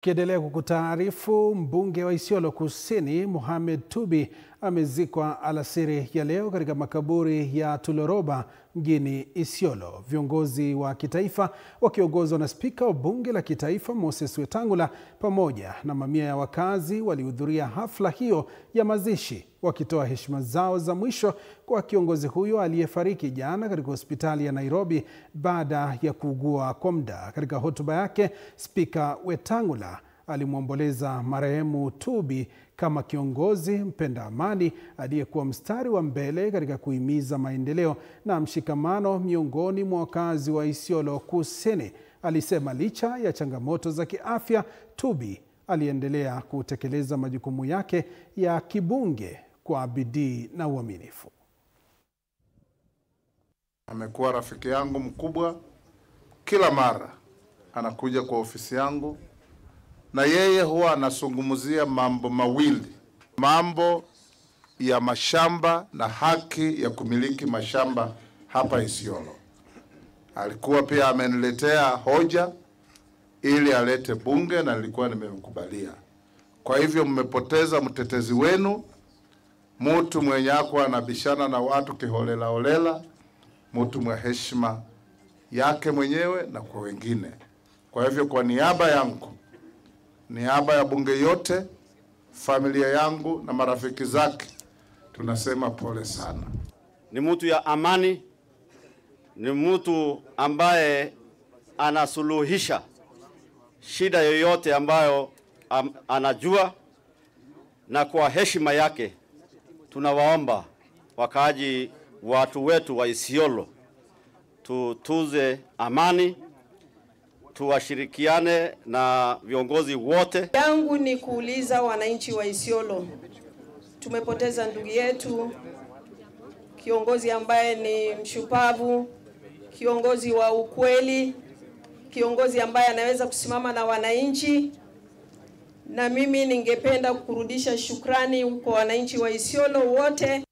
Kiendelea kukutaarifu, mbunge wa Isiolo Kusini Mohamed Tubi amezikwa alasiri ya leo katika makaburi ya Tuloroba mjini Isiolo. Viongozi wa kitaifa wakiongozwa na spika wa bunge la kitaifa Moses Wetangula pamoja na mamia ya wakazi walihudhuria hafla hiyo ya mazishi, wakitoa heshima zao za mwisho kwa kiongozi huyo aliyefariki jana katika hospitali ya Nairobi baada ya kuugua kwa muda. Katika hotuba yake, spika Wetangula alimwomboleza marehemu Tubi kama kiongozi mpenda amani aliyekuwa mstari wa mbele katika kuhimiza maendeleo na mshikamano miongoni mwa wakazi wa Isiolo Kusini. Alisema licha ya changamoto za kiafya, Tubi aliendelea kutekeleza majukumu yake ya kibunge kwa bidii na uaminifu. Amekuwa rafiki yangu mkubwa, kila mara anakuja kwa ofisi yangu na yeye huwa anazungumzia mambo mawili: mambo ya mashamba na haki ya kumiliki mashamba hapa Isiolo. Alikuwa pia ameniletea hoja ili alete bunge na nilikuwa nimemkubalia. Kwa hivyo mmepoteza mtetezi wenu, mtu mwenye hakuwa anabishana na watu kiholela holela, mtu mwenye heshima yake mwenyewe na kwa wengine. Kwa hivyo kwa niaba yangu, niaba ya bunge yote, familia yangu na marafiki zake, tunasema pole sana. Ni mtu ya amani, ni mtu ambaye anasuluhisha shida yoyote ambayo anajua, na kwa heshima yake tunawaomba wakaaji watu wetu wa Isiolo tutuze amani, tuwashirikiane na viongozi wote. Yangu ni kuuliza wananchi wa Isiolo, tumepoteza ndugu yetu, kiongozi ambaye ni mshupavu, kiongozi wa ukweli, kiongozi ambaye anaweza kusimama na wananchi. Na mimi ningependa kurudisha shukrani kwa wananchi wa Isiolo wote.